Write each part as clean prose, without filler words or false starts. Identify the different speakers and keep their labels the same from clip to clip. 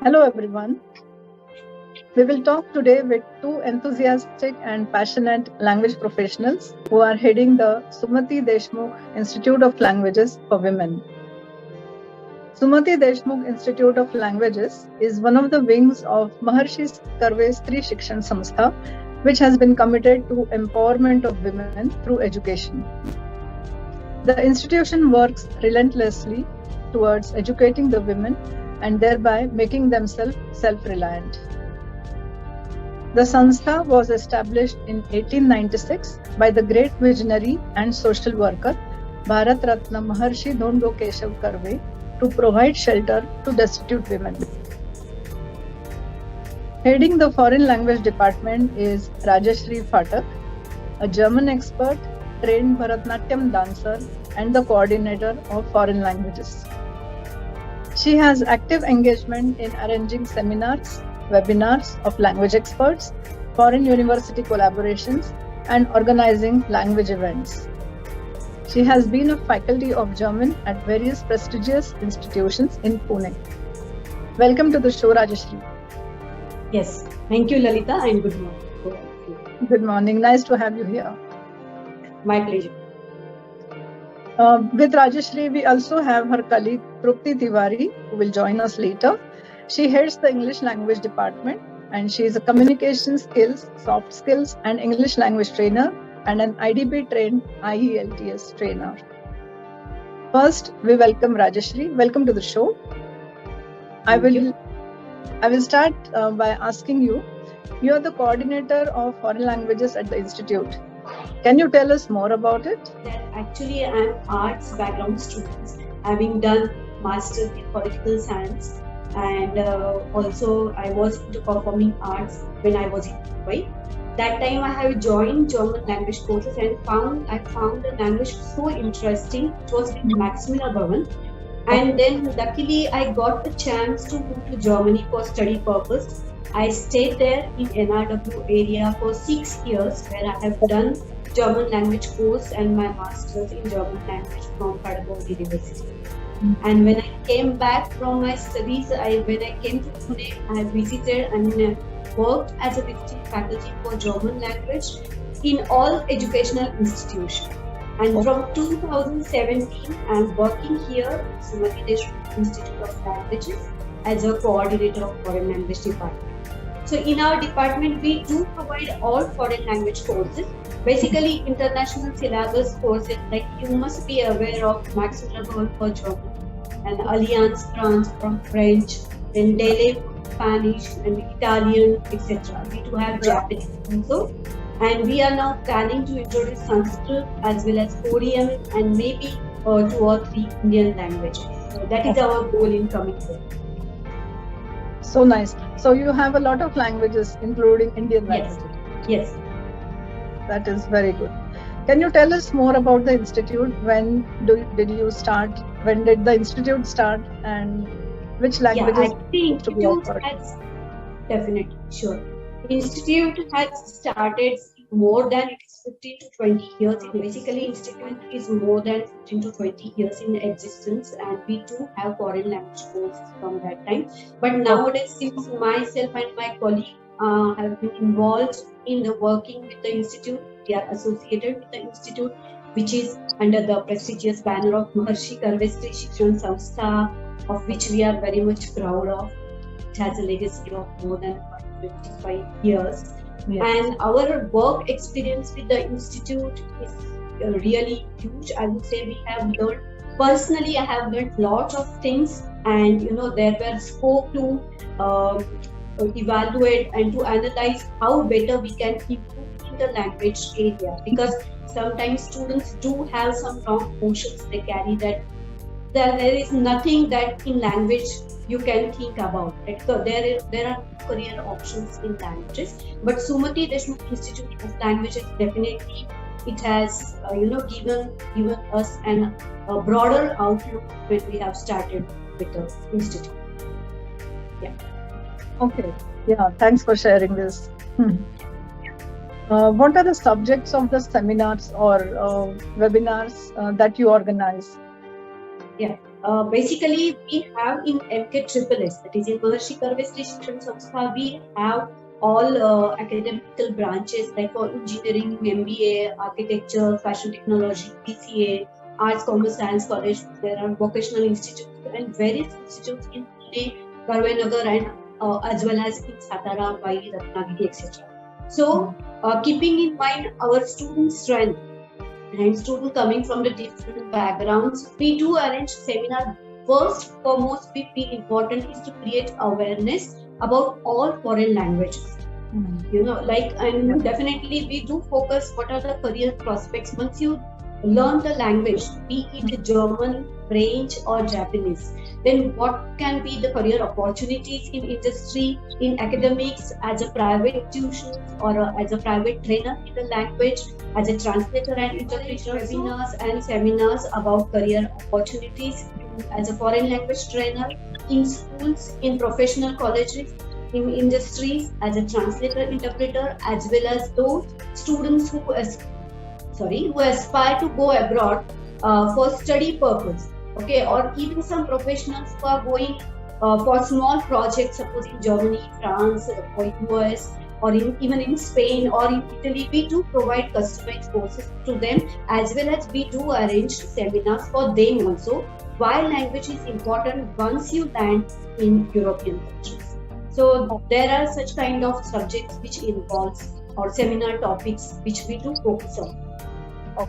Speaker 1: Hello everyone. We will talk today with two enthusiastic and passionate language professionals who are heading the Sumati Deshmukh Institute of Languages for Women. Sumati Deshmukh Institute of Languages is one of the wings of Maharshi Karve Stree Shikshan Sanstha, which has been committed to empowerment of women through education. The institution works relentlessly towards educating the women and thereby making themselves self-reliant. The Sanstha was established in 1896 by the great visionary and social worker Bharat Ratna Maharshi Karve to provide shelter to destitute women. Heading the foreign language department is Rajashree Phatak, a German expert, trained Bharatnatyam dancer and the coordinator of foreign languages. She has active engagement in arranging seminars, webinars of language experts, foreign university collaborations, and organizing language events. She has been a faculty of German at various prestigious institutions in Pune. Welcome to the show, Rajashree.
Speaker 2: Yes, thank you, Lalita, and good morning.
Speaker 1: Good morning. Nice to have you here.
Speaker 2: My pleasure.
Speaker 1: With Rajashree, we also have her colleague Trupti Tiwari, who will join us later. She heads the English language department and she is a communication skills, soft skills and English language trainer and an IDP-trained IELTS trainer. First, we welcome Rajashree. Welcome to the show. I will start by asking you, you are the coordinator of foreign languages at the Institute. Can you tell us more about it?
Speaker 2: Actually, I am arts background student, having done Masters in Political Science, and also I was into performing arts when I was in Tiwari. That time I have joined German language courses and I found the language so interesting. It was in Maximilian Bhavan. And then luckily I got the chance to move to Germany for study purpose. I stayed there in NRW area for 6 years, where I have done German language course and my masters in German language from Phatak University. And when I came back from my studies, when I came to Pune, I visited and worked as a visiting faculty for German language in all educational institutions. And from 2017, I am working here at Sumati Deshmukh Institute of Languages as a coordinator of foreign language department. So in our department, we do provide all foreign language courses, basically international syllabus courses, like you must be aware of Maximilian for German and Alliance France from French, then Dele Spanish and Italian, etc. We do have Japanese also. And we are now planning to introduce Sanskrit as well as Korean and maybe 2 or 3 Indian languages. So that is our goal in coming year.
Speaker 1: So nice. So you have a lot of languages, including Indian languages.
Speaker 2: Yes.
Speaker 1: That is very good. Can you tell us more about the institute? When did you start? When did the institute start? And which languages
Speaker 2: to be offered? Definitely, sure. Institute has started more than 15 to 20 years. Basically, Institute is more than 15 to 20 years in existence, and we do have foreign language courses from that time. But nowadays, since myself and my colleague have been involved in the working with the Institute, we are associated with the Institute, which is under the prestigious banner of Maharshi Karve Stree Shikshan Sanstha, of which we are very much proud of. It has a legacy of more than 25 years. Yes. And our work experience with the Institute is really huge. I would say we have learned, personally I have learned lots of things, and there were scope to evaluate and to analyze how better we can improve in the language area, because sometimes students do have some wrong notions they carry, that there is nothing that in language you can think about. So there are career options in languages, but Sumati Deshmukh Institute of Languages definitely it has given us a broader outlook when we have started with the institute. Yeah.
Speaker 1: Okay. Yeah. Thanks for sharing this. What are the subjects of the seminars or webinars that you organize?
Speaker 2: Yeah. Basically, we have in MKSSS, that is in Maharshi Karve Stree Shikshan Sanstha, we have all academical branches like for engineering, MBA, architecture, fashion technology, BCA, arts, commerce, science college. There are vocational institutes and various institutes in Pune, Karve Nagar, and as well as in Satara, Pai, Ratnagiri, etc. So, keeping in mind our student strength and students coming from the different backgrounds, we do arrange seminar. First, foremost, we feel important is to create awareness about all foreign languages. And definitely we do focus what are the career prospects once you learn the language, be it German, French or Japanese. Then what can be the career opportunities in industry, in academics, as a private tuition or as a private trainer in the language, as a translator and interpreter, webinars and seminars about career opportunities as a foreign language trainer in schools, in professional colleges, in industries, as a translator, interpreter, as well as those students who aspire to go abroad for study purpose, or even some professionals who are going for small projects, suppose in Germany, France, or US, or even in Spain or in Italy. We do provide customized courses to them, as well as we do arrange seminars for them also, while language is important once you land in European countries. So there are such kind of subjects which involves or seminar topics which we do focus on.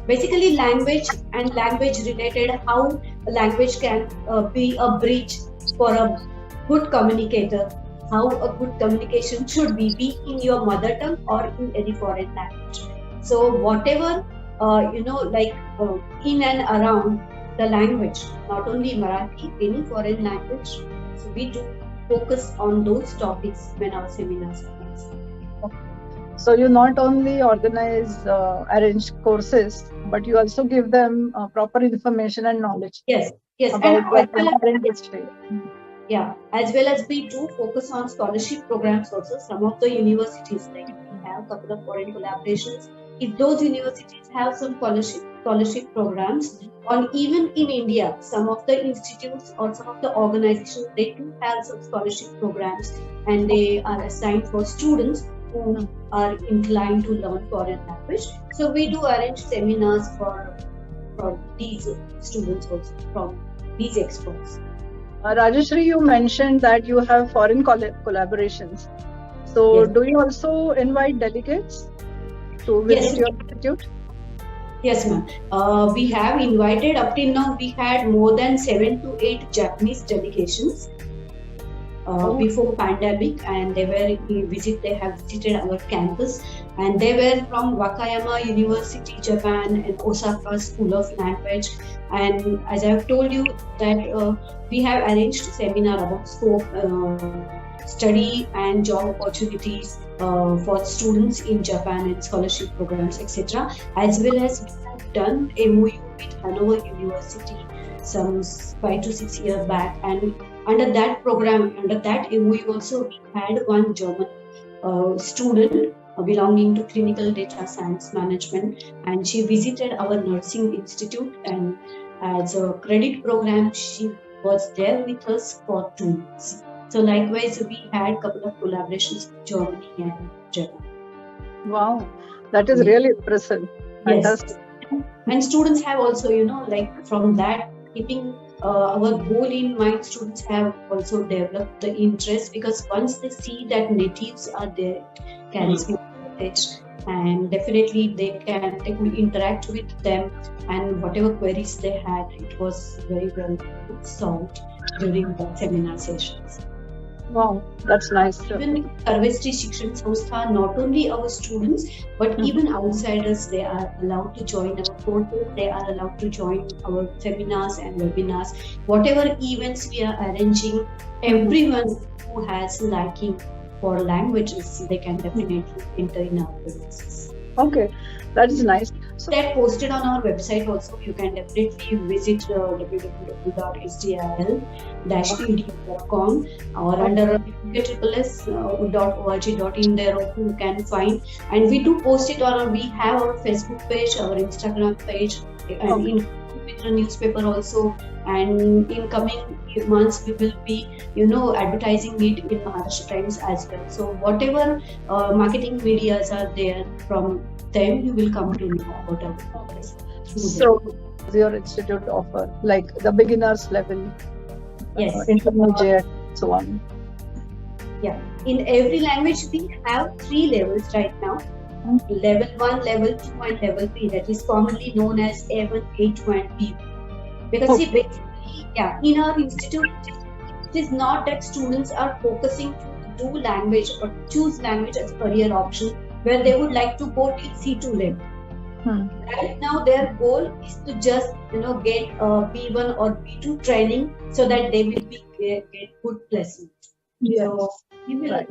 Speaker 2: Basically, language and language related, how language can be a bridge for a good communicator, how a good communication should be in your mother tongue or in any foreign language. So whatever, in and around the language, not only Marathi, any foreign language. So we do focus on those topics when our seminars are.
Speaker 1: So you not only arrange courses, but you also give them proper information and knowledge.
Speaker 2: Yes.
Speaker 1: About the industry.
Speaker 2: Yeah, as well as we do focus on scholarship programs also. Some of the universities, like we have a couple of foreign collaborations. If those universities have some scholarship programs, or even in India, some of the institutes or some of the organizations, they do have some scholarship programs, and they are assigned for students who are inclined to learn foreign language. So we do arrange seminars for these students also, from these experts.
Speaker 1: Rajashree, you mentioned that you have foreign collaborations. So do you also invite delegates to visit your institute?
Speaker 2: Yes, ma'am. We have invited, up till now, we had more than 7 to 8 Japanese delegations. Before pandemic, and they have visited our campus, and they were from Wakayama University, Japan, and Osaka School of Language. And as I have told you that we have arranged seminar about scope, study and job opportunities for students in Japan and scholarship programs, etc. As well as we have done MOU with Hanover University some 5 to 6 years back, and under that program, under that MOU also, we had one German student belonging to clinical data science management, and she visited our nursing institute, and as a credit program, she was there with us for 2 months. So likewise, we had a couple of collaborations with Germany and Japan.
Speaker 1: Wow, that is really impressive.
Speaker 2: Yes. And students have also, from that, keeping our goal in mind, students have also developed the interest, because once they see that natives are there, carries more knowledge, and definitely they could interact with them, and whatever queries they had, it was very well solved during the seminar sessions.
Speaker 1: Wow, that's nice.
Speaker 2: Even Karve Stree Shikshan Sanstha, not only our students, but even outsiders, they are allowed to join our courses, they are allowed to join our seminars and webinars. Whatever events we are arranging, everyone who has liking for languages, they can definitely enter in our courses.
Speaker 1: Okay, that is nice.
Speaker 2: So that posted on our website also. You can definitely visit www.sdil-edu.com or under IELTS.org.in. there also you can find. And we do post it on we have our Facebook page, our Instagram page, and in with in a newspaper also, and in coming months we will be advertising it in Maharshi Times as well. So whatever marketing medias are there, from them you will come to know about our progress.
Speaker 1: So your institute offer like the beginners level,
Speaker 2: yes,
Speaker 1: intermediate, so on.
Speaker 2: Yeah, in every language we have 3 levels right now. Level 1, level 2 and level 3, that is commonly known as A1, A2 and B1. Because see, basically, in our institute, it is not that students are focusing to do language or choose language as a career option where they would like to go till C2 level. Right now their goal is to just get B1 or B2 training so that they will be get good placement.
Speaker 1: Yes.
Speaker 2: So we are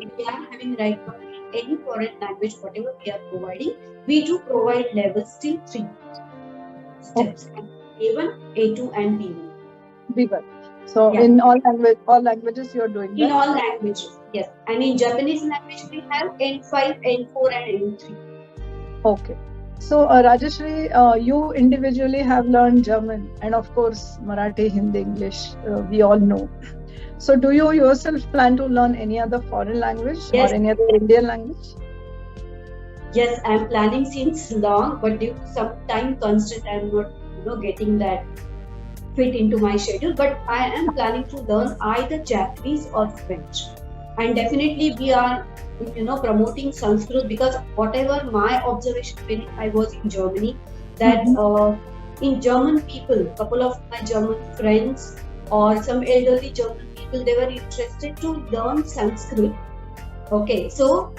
Speaker 2: having right now any foreign language, whatever we are providing, we do provide levels till 3 steps: A1, A2 and B1.
Speaker 1: B1. So in all languages you are doing that?
Speaker 2: In all languages, yes. And in Japanese language we have N5, N4 and N3.
Speaker 1: Okay. So Rajashree, you individually have learned German and of course Marathi, Hindi, English, we all know. So do you yourself plan to learn any other foreign language or any other Indian language?
Speaker 2: Yes, I am planning since long, but due to some time constraint, I am not getting that fit into my schedule. But I am planning to learn either Japanese or French, and definitely we are promoting Sanskrit, because whatever my observation when I was in Germany, that in German people, couple of my German friends or some elderly German people, they were interested to learn Sanskrit. Okay, so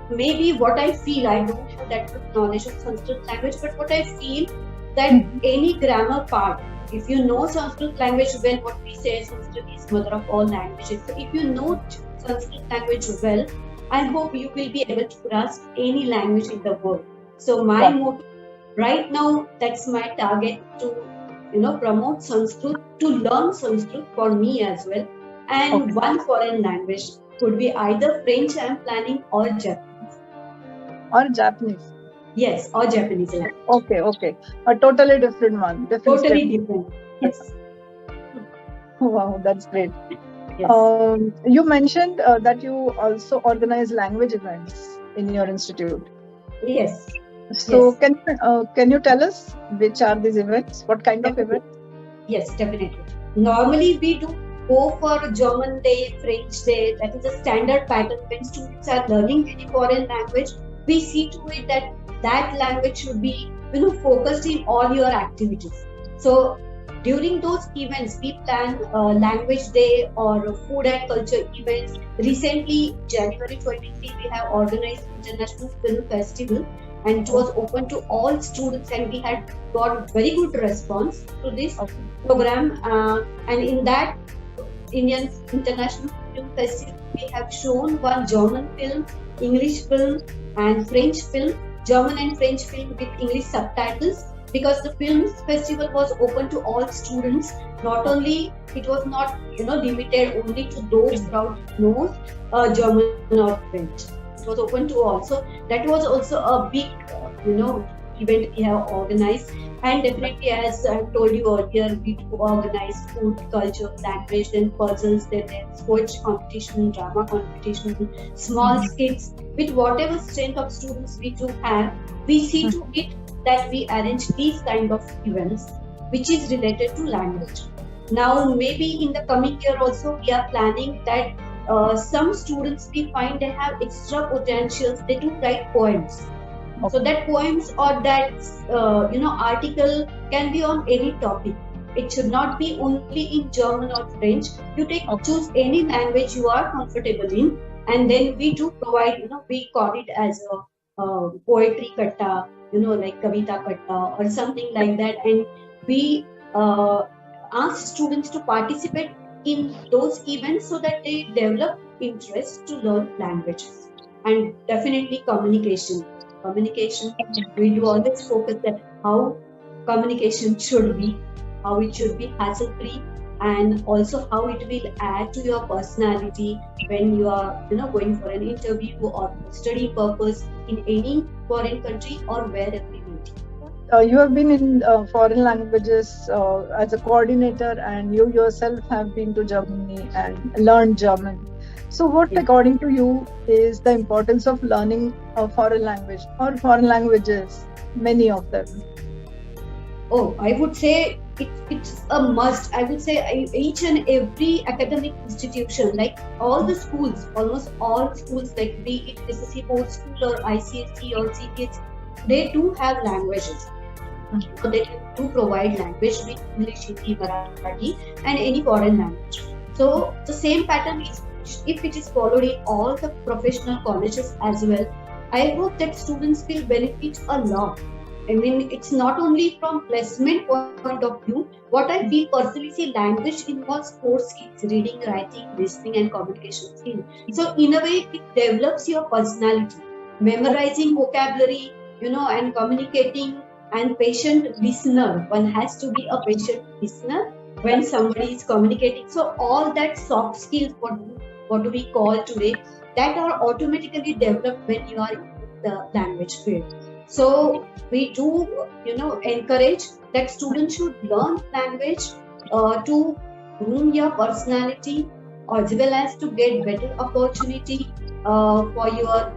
Speaker 2: maybe what I feel, I don't have that good knowledge of Sanskrit language, but what I feel that any grammar part, if you know Sanskrit language well, what we say Sanskrit is mother of all languages. So if you know Sanskrit language well, I hope you will be able to grasp any language in the world. So my motto right now, that's my target, to promote Sanskrit, to learn Sanskrit for me as well. And one foreign language could be either French I am planning, or Japanese.
Speaker 1: Or Japanese?
Speaker 2: Yes, or Japanese language.
Speaker 1: Okay. A totally different one.
Speaker 2: Totally different. Yes.
Speaker 1: Wow, that's great.
Speaker 2: Yes.
Speaker 1: You mentioned that you also organize language events in your institute.
Speaker 2: Yes.
Speaker 1: So can you tell us which are these events? What kind of events?
Speaker 2: Yes, definitely. Normally we do go for German Day, French Day. That is a standard pattern. When students are learning any foreign language, we see to it that that language should be focused in all your activities. So during those events, we plan language day or food and culture events. Recently, January 23, we have organized International Film Festival, and it was open to all students, and we had got very good response to this program. And in that Indian International Film Festival, we have shown one German film, English film and French film, German and French film with English subtitles, because the film festival was open to all students. Not only, it was not limited only to those who knows German or French. It was open to all. So that was also a big event we have organized. And definitely, as I told you earlier, we do organize food, culture, language, then puzzles, then sports competition, drama competition, small skits. With whatever strength of students we do have, we see to it that we arrange these kind of events which is related to language. Now, maybe in the coming year also, we are planning that some students, we find they have extra potentials, they do write poems. So that poems or that article can be on any topic. It should not be only in German or French. You choose any language you are comfortable in, and then we do provide, we call it as a poetry katta, like kavita katta or something like that, and we ask students to participate in those events so that they develop interest to learn languages. And definitely communication, we do always focus that how communication should be, how it should be hassle free, and also how it will add to your personality when you are going for an interview or study purpose in any foreign country or wherever you meet.
Speaker 1: You have been in foreign languages as a coordinator, and you yourself have been to Germany and learned German. So, what, according to you, is the importance of learning a foreign language or foreign languages, many of them?
Speaker 2: Oh, I would say it's a must. I would say each and every academic institution, like all the schools, almost all schools, like be it SSC board school or ICSE or CBSE, they do have languages. So they do provide language with English, Hindi, Marathi, and any foreign language. So the same pattern is, if it is followed in all the professional colleges as well, I hope that students will benefit a lot. I mean, it's not only from placement point of view. What I feel personally, see, language involves core skills: reading, writing, listening, and communication skills. So in a way, it develops your personality. Memorizing vocabulary, and communicating, and patient listener. One has to be a patient listener when somebody is communicating. So all that soft skills, what do we call today, that are automatically developed when you are in the language field. So we do, encourage that students should learn language to groom your personality, as well as to get better opportunity for your,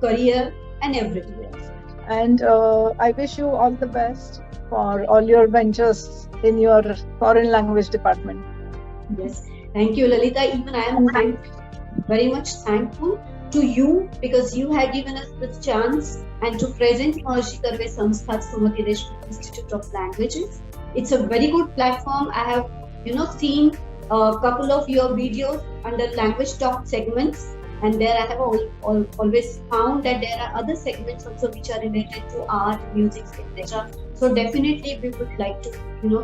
Speaker 2: career and everything else.
Speaker 1: And I wish you all the best for all your ventures in your foreign language department.
Speaker 2: Yes, thank you, Lalita. Even I am very much thankful to you, because you had given us this chance and to present Maharshi Karve Sanstha Sumati Deshmukh Institute of Languages. It's a very good platform. I have, seen a couple of your videos under language talk segments, and there I have always found that there are other segments also which are related to art, music, etc. So definitely we would like to,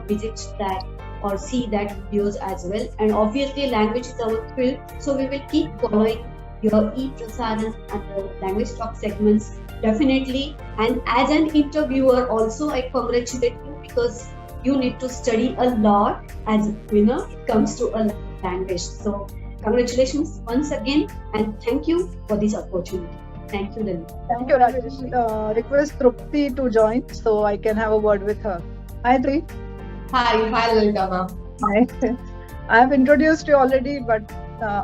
Speaker 2: visit that or see that videos as well. And obviously language is our field, so we will keep following your e-prasaran and the language talk segments definitely. And as an interviewer also, I congratulate you, because you need to study a lot as it comes to a language. So congratulations once again, and thank you for this opportunity. Thank you, Lily.
Speaker 1: Thank you, Rajesh. Request Trupti to join so I can have a word with her. Hi, Trupti.
Speaker 3: Hi, Lalita.
Speaker 1: Hi. I have introduced you already, but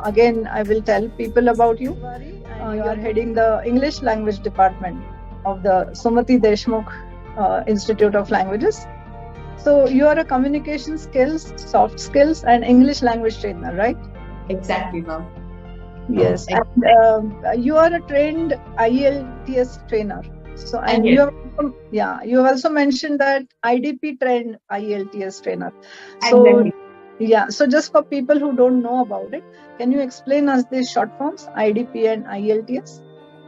Speaker 1: again, I will tell people about you. You are heading the English language department of the Sumati Deshmukh Institute of Languages. So you are a communication skills, soft skills, and English language trainer, right?
Speaker 3: Exactly, ma'am.
Speaker 1: Yes, and you are a trained IELTS trainer. So, and you have also mentioned that IDP-trained IELTS trainer. So, so just for people who don't know about it, can you explain us these short forms, IDP and IELTS?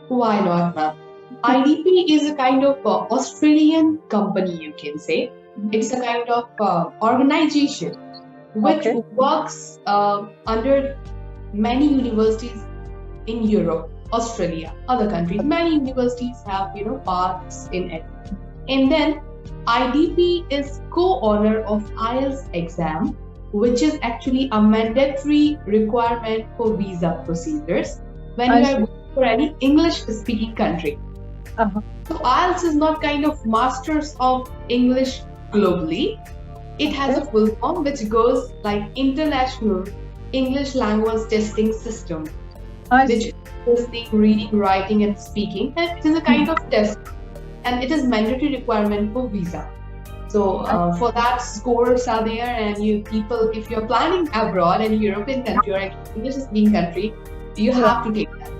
Speaker 3: Why not, ma'am? IDP is a kind of Australian company, you can say. It's a kind of organization which works under many universities in Europe, Australia, other countries. Many universities have, parts in it. And then IDP is co-owner of IELTS exam, which is actually a mandatory requirement for visa procedures when you are going for any English-speaking country. So IELTS is not kind of Masters of English globally. It has a full form which goes like International English Language Testing System, which is listening, reading, writing, and speaking. And it is a kind of test, and it is mandatory requirement for visa. So for that, scores are there, and if you're planning abroad in a European country or an English-speaking country, you have to take that.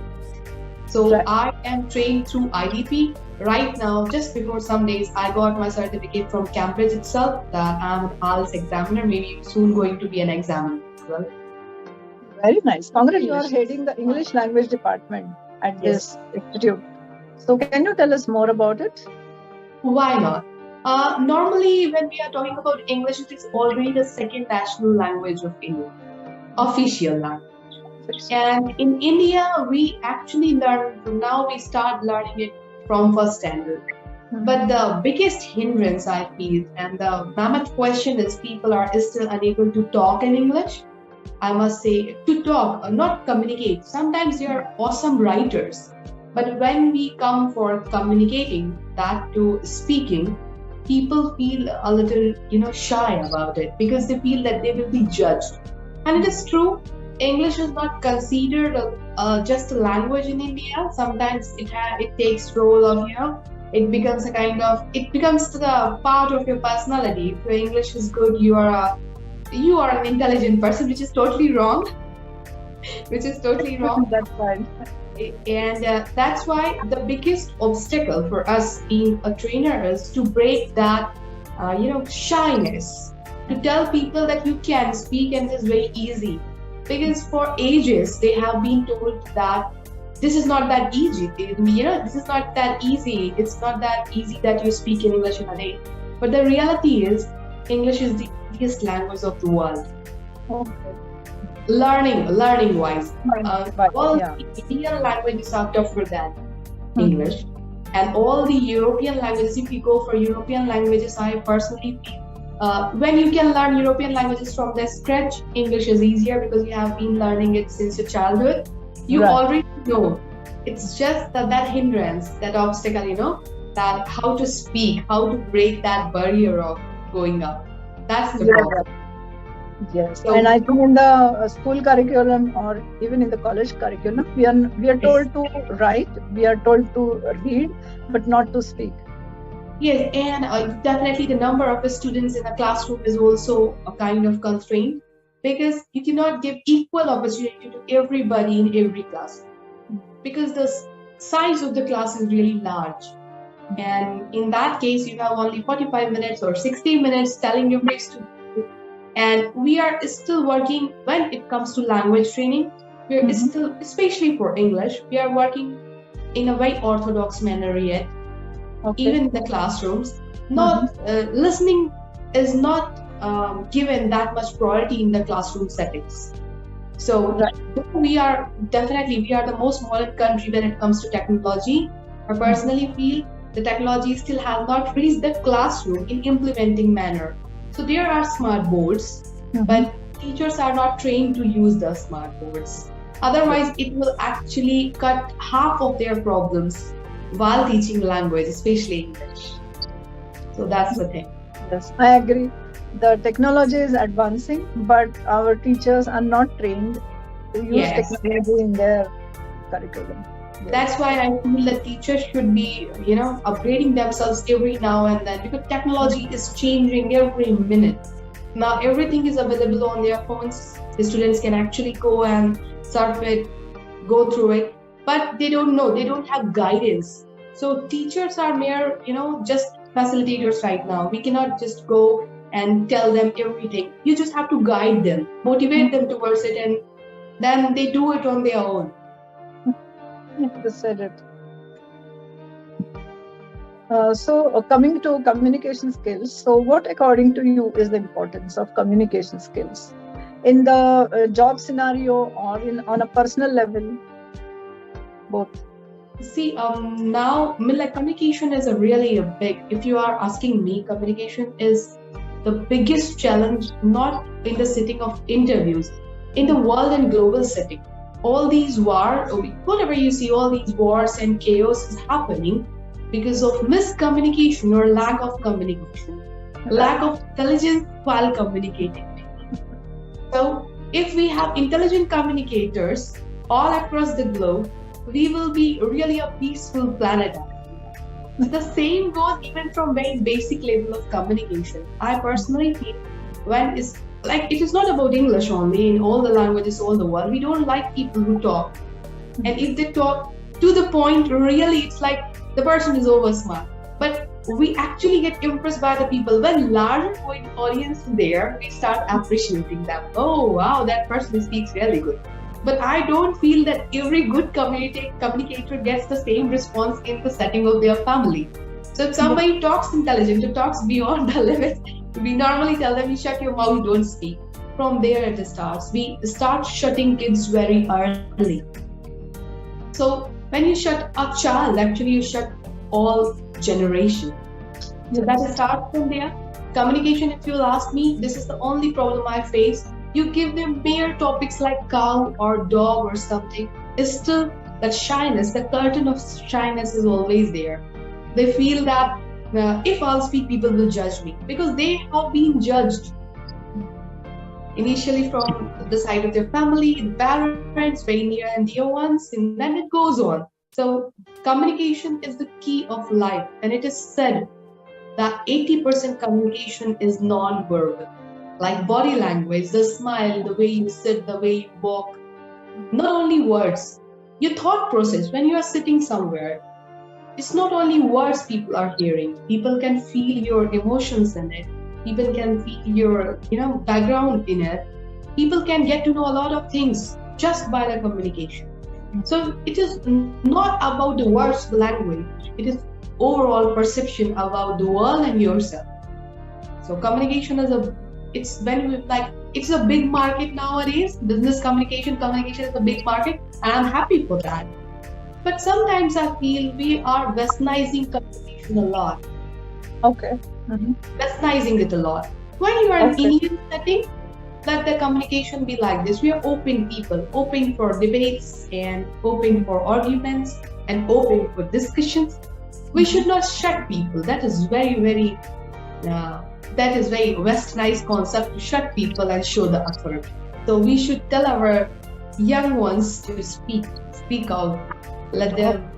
Speaker 3: So I am trained through IDP. Right now, just before some days, I got my certificate from Cambridge itself that I'm an IELTS examiner, maybe soon going to be an examiner as well.
Speaker 1: Very nice. Congratulations. You are heading the English language department at this institute. So can you tell us more about it?
Speaker 3: Why not? Normally, when we are talking about English, it is already the second national language of India, official language. And in India, we actually we start learning it from first standard. But the biggest hindrance I feel, and the mammoth question is, people are still unable to talk in English. I must say, to talk, not communicate. Sometimes they are awesome writers, but when we come for communicating that to speaking, people feel a little, shy about it because they feel that they will be judged. And it is true, English is not considered just a language in India. Sometimes it takes role of, it becomes the part of your personality. If your English is good, you are an intelligent person, which is totally wrong.
Speaker 1: That's right.
Speaker 3: And that's why the biggest obstacle for us being a trainer is to break that, shyness. To tell people that you can speak and it is very easy. Because for ages, they have been told that this is not that easy. This is not that easy. It's not that easy that you speak in English in a day. But the reality is, English is the easiest language of the world.
Speaker 1: Okay.
Speaker 3: Learning wise, all
Speaker 1: Yeah.
Speaker 3: the Indian languages are tougher than English, and all the European languages. If you go for European languages, I personally feel when you can learn European languages from the scratch, English is easier because you have been learning it since your childhood. You
Speaker 1: Right.
Speaker 3: already know. It's just that hindrance, that obstacle, that how to speak, how to break that barrier of going up. That's the problem.
Speaker 1: Yes,
Speaker 3: So-
Speaker 1: and I think in the school curriculum or even in the college curriculum, we are told to write, we are told to read, but not to speak.
Speaker 3: Yes, and definitely the number of the students in a classroom is also a kind of constraint because you cannot give equal opportunity to everybody in every class because the size of the class is really large. And in that case, you have only 45 minutes or 60 minutes telling every student. And we are still working when it comes to language training. We are still, especially for English, we are working in a very orthodox manner yet.
Speaker 1: Okay.
Speaker 3: Even in the classrooms, listening is not given that much priority in the classroom settings. So we are the most modern country when it comes to technology. I personally feel the technology still has not reached the classroom in implementing manner. So there are smart boards, but teachers are not trained to use the smart boards. Otherwise, it will actually cut half of their problems while teaching language, especially English. So that's the thing.
Speaker 1: Yes, I agree. The technology is advancing, but our teachers are not trained to use
Speaker 3: Yes.
Speaker 1: technology in their curriculum. Yes.
Speaker 3: That's why I feel that teachers should be, upgrading themselves every now and then because technology is changing every minute. Now everything is available on their phones. The students can actually go and surf it, go through it, but they don't know, they don't have guidance. So teachers are mere, just facilitators right now. We cannot just go and tell them everything. You just have to guide them, motivate them towards it, and then they do it on their own.
Speaker 1: You said it. So coming to communication skills, so what according to you is the importance of communication skills in the job scenario or on a personal level? Both.
Speaker 3: See, now, communication is if you are asking me, communication is the biggest challenge, not in the setting of interviews, in the world and global setting. All these whatever you see, all these wars and chaos is happening because of miscommunication or lack of communication, lack of intelligence while communicating. So, if we have intelligent communicators all across the globe, we will be really a peaceful planet. The same goes even from very basic level of communication. I personally feel it is not about English only, in all the languages, all the world. We don't like people who talk. And if they talk to the point, really, it's like the person is over smart. But we actually get impressed by the people. When larger audience is there, we start appreciating them. Oh, wow, that person speaks really good. But I don't feel that every good communicator gets the same response in the setting of their family. So if somebody talks intelligent, or talks beyond the limit, we normally tell them, you shut your mouth, don't speak. From there it starts. We start shutting kids very early. So when you shut a child, actually you shut all generation. So that starts from there. Communication, if you'll ask me, this is the only problem I face. You give them mere topics like cow or dog or something, is still that shyness, the curtain of shyness is always there. They feel that if I'll speak, people will judge me, because they have been judged initially from the side of their family, the parents, very near and dear ones, and then it goes on. So communication is the key of life, and it is said that 80% communication is non-verbal, like body language, the smile, the way you sit, the way you walk, not only words. Your thought process when you are sitting somewhere, it's not only words people are hearing. People can feel your emotions in it. People can feel your, background in it. People can get to know a lot of things just by the communication. So it is not about the words, the language. It is overall perception about the world and yourself. So communication is it's a big market nowadays. Business communication is a big market, and I'm happy for that. But sometimes I feel we are westernizing communication a lot.
Speaker 1: Okay.
Speaker 3: Westernizing it a lot. When you are in Indian setting, let the communication be like this. We are open people, open for debates and open for arguments and open for discussions. We should not shut people. That is very westernized concept, to shut people and show the authority. So we should tell our young ones to speak out, let them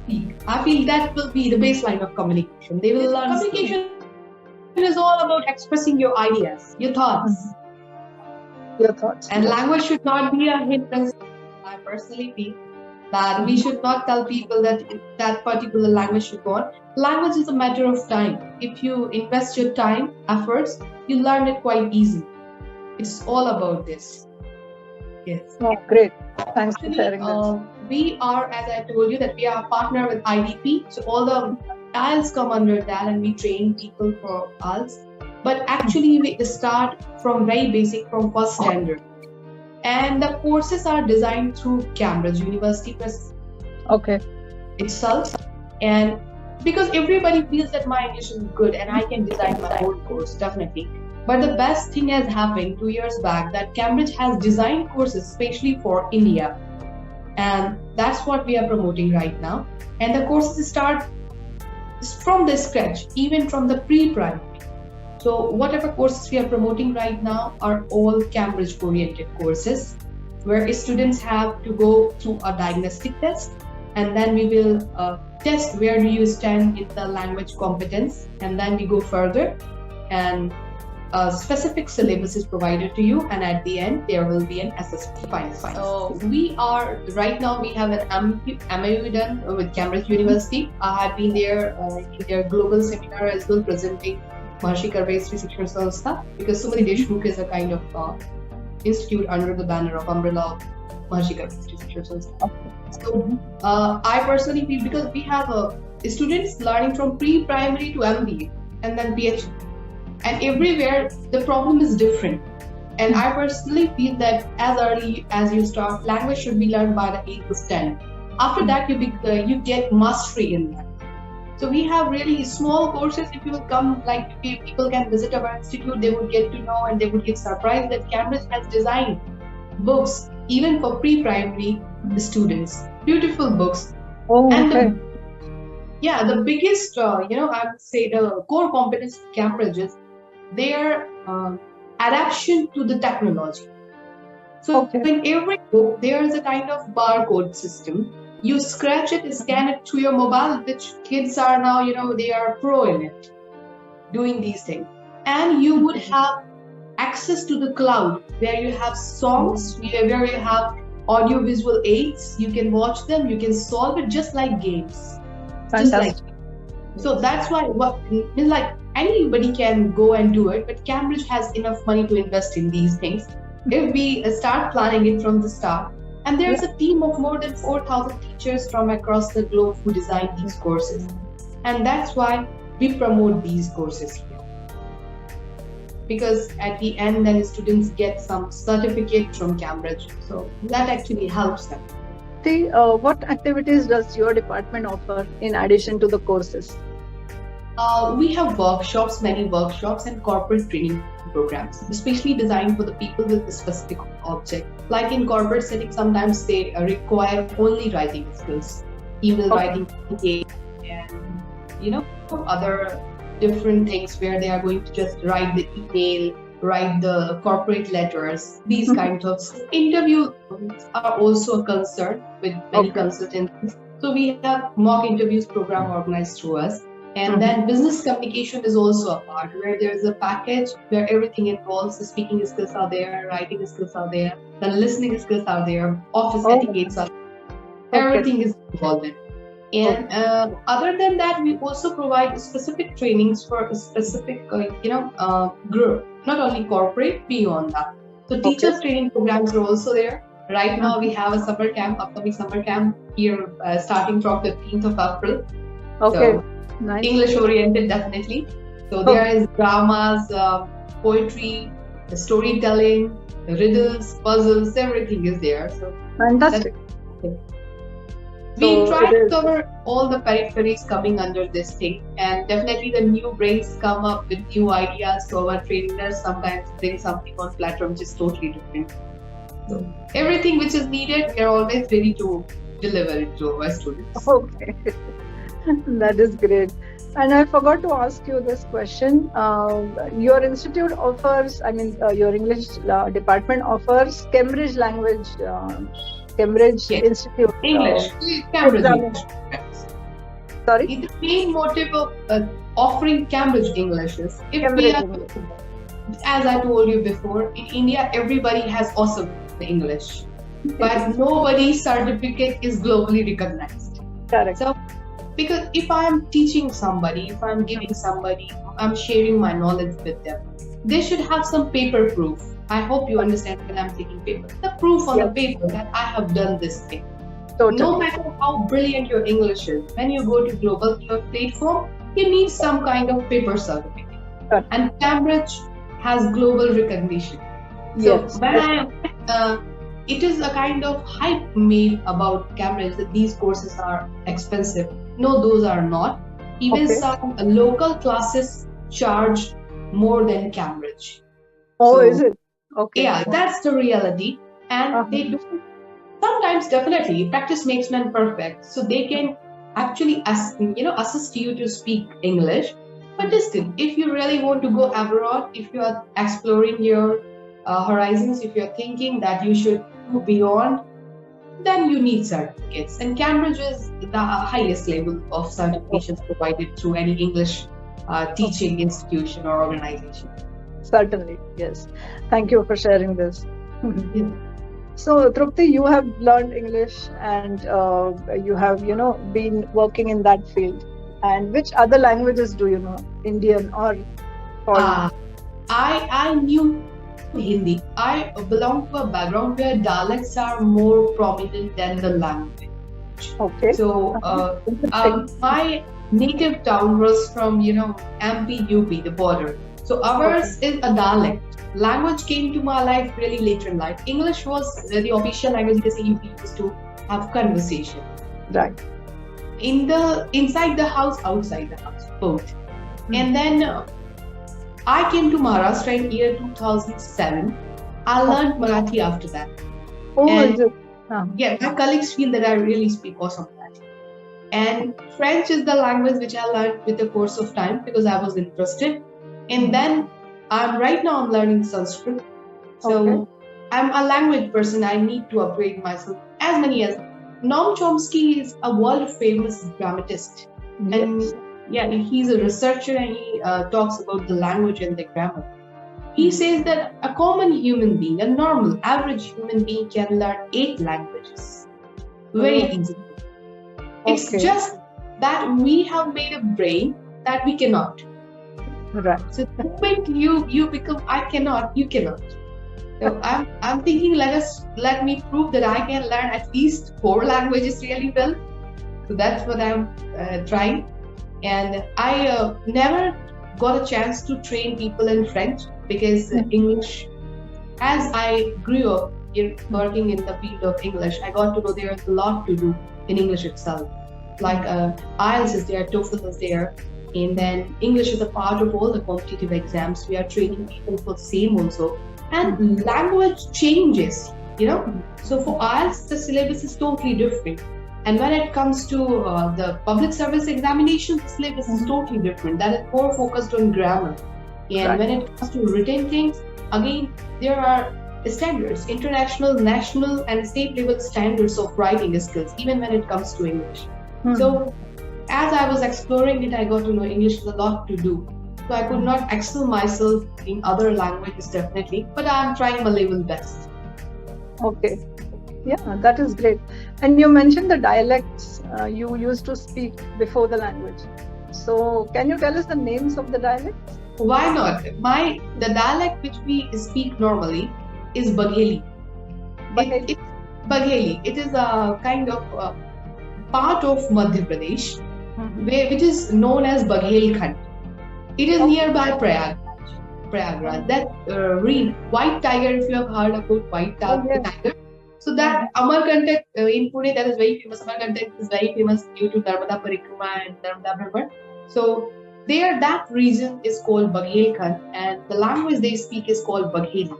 Speaker 3: speak. I feel that will be the baseline of communication. They will learn. Communication is all about expressing your ideas, your thoughts. And language should not be a hindrance. I personally feel that we should not tell people that particular language should go on. Language is a matter of time. If you invest your time, efforts, you learn it quite easily. It's all about this. Yes.
Speaker 1: Oh, great. Thanks for sharing this.
Speaker 3: We are, as I told you, that we are a partner with IDP. So all the IELTS come under that, and we train people for IELTS. But actually, we start from very basic, from first standard. And the courses are designed through Cambridge University Press itself. And because everybody feels that my English is good and I can design my own course, definitely. But the best thing has happened 2 years back, that Cambridge has designed courses especially for India. And that's what we are promoting right now. And the courses start from the scratch, even from the pre-primary. So whatever courses we are promoting right now are all Cambridge-oriented courses, where students have to go through a diagnostic test, and then we will test where do you stand in the language competence, and then we go further, and a specific syllabus is provided to you, and at the end there will be an assessment final. So we are right now, we have an MAU done with Cambridge University. I have been there in their global seminar as well, presenting Maharshi Karve Stree Shikshan Sanstha, because Sumati Deshmukh is a kind of institute under the banner of umbrella of Maharshi Karve Stree Shikshan Sanstha. So I personally feel, because we have students learning from pre-primary to MBA and then PhD, and everywhere the problem is different. And I personally feel that as early as you start, language should be learned by the age of 10. After that, you get mastery in that. So we have really small courses. If you will come, like people can visit our institute, they would get to know, and they would get surprised that Cambridge has designed books even for pre-primary students. Beautiful books. And the biggest, I would say the core competence of Cambridge is their adaptation to the technology. So in every book, there is a kind of barcode system. You scratch it, scan it through your mobile, which kids are now, they are pro in it, doing these things. And you would have access to the cloud, where you have songs, where you have audio-visual aids. You can watch them, you can solve it just like games. So that's why anybody can go and do it, but Cambridge has enough money to invest in these things. If we start planning it from the start. And there's a team of more than 4,000 teachers from across the globe who design these courses. And that's why we promote these courses here. Because at the end, then students get some certificate from Cambridge. So that actually helps them.
Speaker 1: What activities does your department offer in addition to the courses?
Speaker 3: We have workshops, many workshops, and corporate training programs, especially designed for the people with a specific object. Like in corporate setting, sometimes they require only writing skills, email writing, and other different things where they are going to just write the email, write the corporate letters, these kinds of interviews are also a concern with many consultants. So we have mock interviews program organized through us. And then business communication is also a part where there's a package where everything involves. The speaking skills are there, writing skills are there, the listening skills are there, office etiquettes are there. Everything is involved in. And other than that, we also provide specific trainings for a specific, group, not only corporate, beyond that. So teachers training programs are also there. Right now, we have a summer camp, upcoming summer camp here, starting from 15th of April. So, nice. English oriented, definitely. So there is dramas, poetry, the storytelling, the riddles, puzzles, everything is there. So
Speaker 1: fantastic.
Speaker 3: We try to cover all the peripheries coming under this thing, and definitely the new brains come up with new ideas. So our trainers sometimes bring something on platform which is totally different. So everything which is needed, we are always ready to deliver it to our students.
Speaker 1: Okay, that is great. And I forgot to ask you this question. Your institute offers, your English department offers Cambridge language. Cambridge Institute.
Speaker 3: English. Cambridge English.
Speaker 1: Sorry?
Speaker 3: The main motive of offering Cambridge English is, as I told you before, in India, everybody has awesome English. But nobody's certificate is globally recognized.
Speaker 1: Correct.
Speaker 3: So, because if I am teaching somebody, if I'm giving somebody, I'm sharing my knowledge with them, they should have some paper proof. I hope you understand when I'm taking paper. The proof on the paper that I have done this thing. Totally. No matter how brilliant your English is, when you go to global platform, you need some kind of paper certificate. And Cambridge has global recognition. So when it is a kind of hype made about Cambridge that these courses are expensive. No, those are not. Even some local classes charge more than Cambridge.
Speaker 1: Oh, is it? Okay.
Speaker 3: Yeah, that's the reality. And they do sometimes, definitely, practice makes man perfect. So they can actually assist you to speak English. But still, if you really want to go abroad, if you are exploring your horizons, if you're thinking that you should go beyond, then you need certificates. And Cambridge is the highest level of certifications provided through any English teaching institution or organization.
Speaker 1: Certainly, yes. Thank you for sharing this. So, Trupti, you have learned English and you have, been working in that field. And which other languages do you know? Indian or foreign?
Speaker 3: I knew Hindi. I belong to a background where dialects are more prominent than the language.
Speaker 1: Okay.
Speaker 3: So, my native town was from, MP, UP, the border. So ours is a dialect. Language came to my life really later in life. English was the official language because we used to have conversation.
Speaker 1: Right.
Speaker 3: Inside the house, outside the house, both. And then I came to Maharashtra in year 2007. I learned Marathi after that.
Speaker 1: Oh, is it?
Speaker 3: Yeah, my colleagues feel that I really speak awesome Marathi. And French is the language which I learned with the course of time because I was interested. And then I'm learning Sanskrit. So I'm a language person. I need to upgrade myself. As many as Noam Chomsky is a world famous dramatist. And he's a researcher and he talks about the language and the grammar. He says that a common human being, a normal, average human being can learn 8 languages very easily. It's just that we have made a brain that we cannot.
Speaker 1: Right.
Speaker 3: So the moment you become, I cannot, you cannot. So I'm thinking, let me prove that I can learn at least 4 languages really well. So that's what I'm trying. And I never got a chance to train people in French because English, as I grew up working in the field of English, I got to know there's a lot to do in English itself. Like IELTS is there, TOEFL is there. And then English is a part of all the competitive exams. We are training people for the same also. And language changes, So for IELTS, the syllabus is totally different. And when it comes to the public service examination, the syllabus is totally different. That is more focused on grammar. And when it comes to written things, again, there are standards, international, national, and state level standards of writing skills, even when it comes to English. So as I was exploring it, I got to know English is a lot to do. So I could not excel myself in other languages definitely, but I'm trying my level best.
Speaker 1: Okay. Yeah, that is great. And you mentioned the dialects you used to speak before the language. So can you tell us the names of the dialects?
Speaker 3: Why not? The dialect which we speak normally is Bagheli. Bagheli. It is a kind of part of Madhya Pradesh, which is known as Baghelkhand. It is nearby Prayagraj. That white tiger, if you have heard about white tiger. So that Amarkantak in Pune, that is very famous. Amarkantak is very famous due to Narmada Parikrama and Narmada Brahman. So there, that region is called Baghelkhand, and the language they speak is called Bagheli.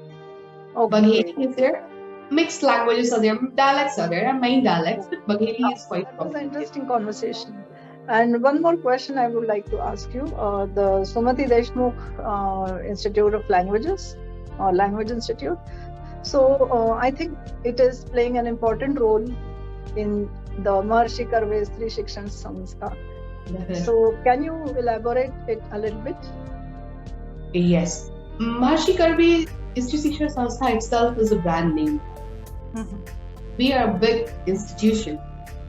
Speaker 3: Bagheli is there. Mixed languages are there, dialects are there, and main dialects, but Bagheli is quite common.
Speaker 1: That's an interesting conversation. And one more question I would like to ask you. The Sumati Deshmukh Institute of Languages, or Language Institute. So I think it is playing an important role in the Maharshi Karve Stree Shikshan Sanstha. So can you elaborate it a little bit?
Speaker 3: Yes. Maharshi Karve Stree Shikshan Sanstha itself is a brand name. We are a big institution.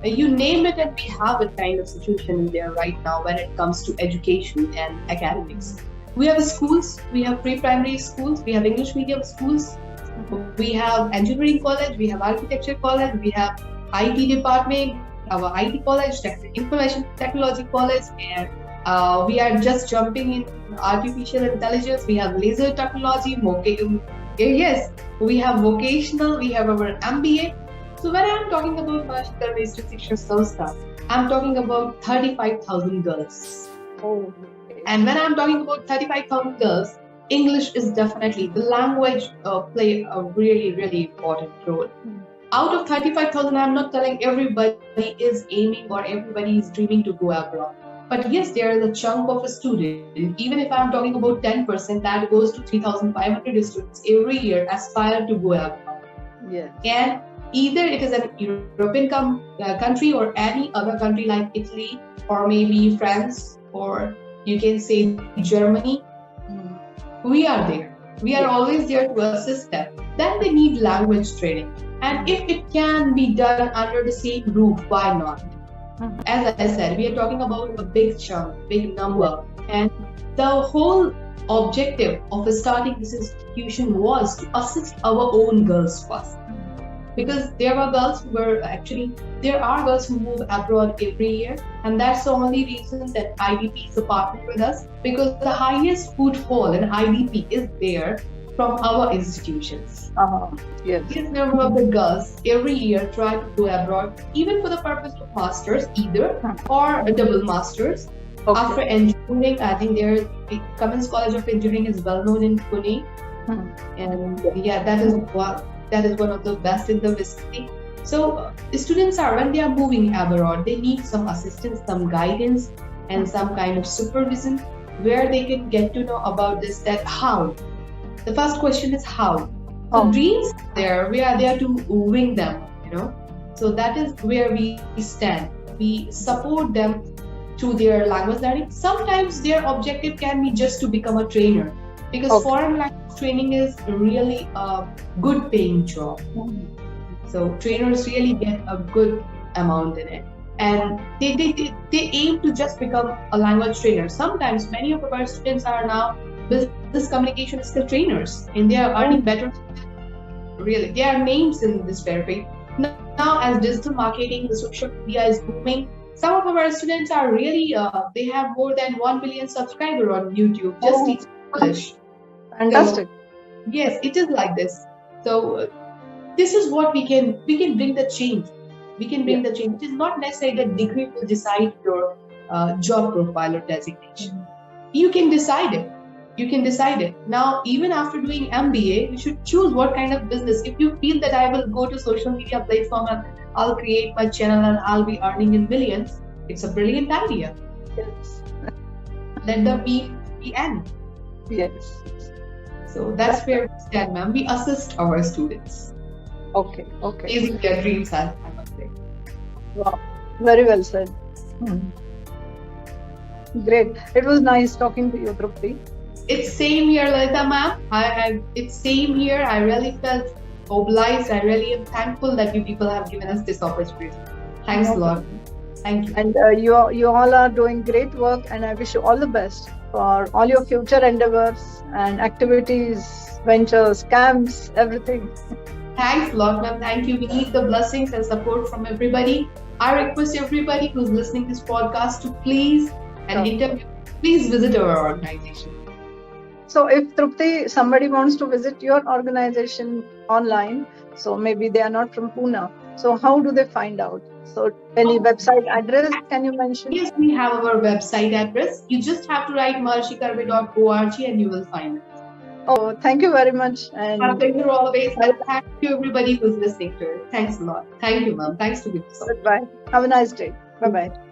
Speaker 3: You name it and we have a kind of situation in there right now when it comes to education and academics. We have schools, we have pre-primary schools, we have English medium schools, we have engineering college, we have architecture college, we have IT department, our IT college, information technology college, and we are just jumping in artificial intelligence, we have laser technology, yes, we have vocational, we have our MBA. So when I'm talking about Maharshi Karve Stree Shikshan Sanstha, I'm talking about 35,000 girls. And when I'm talking about 35,000 girls, English is definitely, the language play a really, really important role. Out of 35,000, I'm not telling everybody is aiming or everybody is dreaming to go abroad. But yes, there is a chunk of a student, even if I'm talking about 10%, that goes to 3,500 students every year aspire to go abroad.
Speaker 1: Yes.
Speaker 3: And either it is an European country or any other country like Italy or maybe France or you can say Germany. We are there. We are always there to assist them. Then they need language training. And if it can be done under the same roof, why not? As I said, we are talking about a big chunk, big number. And the whole objective of starting this institution was to assist our own girls first. Because there are girls who move abroad every year, and that's the only reason that IDP is a partner with us, because the highest footfall in IDP is there from our institutions.
Speaker 1: Yes.
Speaker 3: This number of the girls every year try to go abroad, even for the purpose of masters, either or a double masters. After engineering, I think the Cummins College of Engineering is well known in Pune, and yeah, that is one of the best in the vicinity. So students when they are moving abroad, they need some assistance, some guidance, and some kind of supervision where they can get to know about this, that how. The first question is how. So dreams there, we are there to wing them, So that is where we stand. We support them to their language learning. Sometimes their objective can be just to become a trainer, because foreign language training is really a good paying job. So trainers really get a good amount in it, and they aim to just become a language trainer. Sometimes many of our students are now business communication skill trainers, and they are earning better. Really, they are names in this field. Now as digital marketing, the social media is booming, some of our students are really they have more than 1 million subscribers on YouTube just teaching English.
Speaker 1: Fantastic.
Speaker 3: So, yes, it is like this. So this is what we can bring the change. We can bring the change. It is not necessarily that degree will decide your job profile or designation. You can decide it. You can decide it. Now, even after doing MBA, you should choose what kind of business. If you feel that I will go to social media platform and I'll create my channel and I'll be earning in millions, it's a brilliant idea.
Speaker 1: Yes.
Speaker 3: Let the means be end.
Speaker 1: Yes.
Speaker 3: So that's where we stand, ma'am. We assist our students.
Speaker 1: Okay.
Speaker 3: Chasing their dreams, I must say.
Speaker 1: Wow. Very well said. Great. It was nice talking to you, Trupti.
Speaker 3: It's same here, Lalita ma'am. It's same here. I really felt obliged. I really am thankful that you people have given us this opportunity. Thanks a lot. Thank you.
Speaker 1: And you all are doing great work, and I wish you all the best for all your future endeavors and activities, ventures, camps, everything.
Speaker 3: Thanks a lot, ma'am. Thank you. We need the blessings and support from everybody. I request everybody who's listening to this podcast to please visit our organization.
Speaker 1: So if Trupti, somebody wants to visit your organization online, so maybe they are not from Pune, so how do they find out? So any website address can you mention?
Speaker 3: Yes, we have our website address. You just have to write maharshikarve.org and you will find it.
Speaker 1: Oh, thank you very much. And
Speaker 3: our pleasure always. And thank you everybody who's listening to it. Thanks a lot. Thank you, ma'am. Thanks to you.
Speaker 1: Goodbye. Have a nice day. Bye-bye.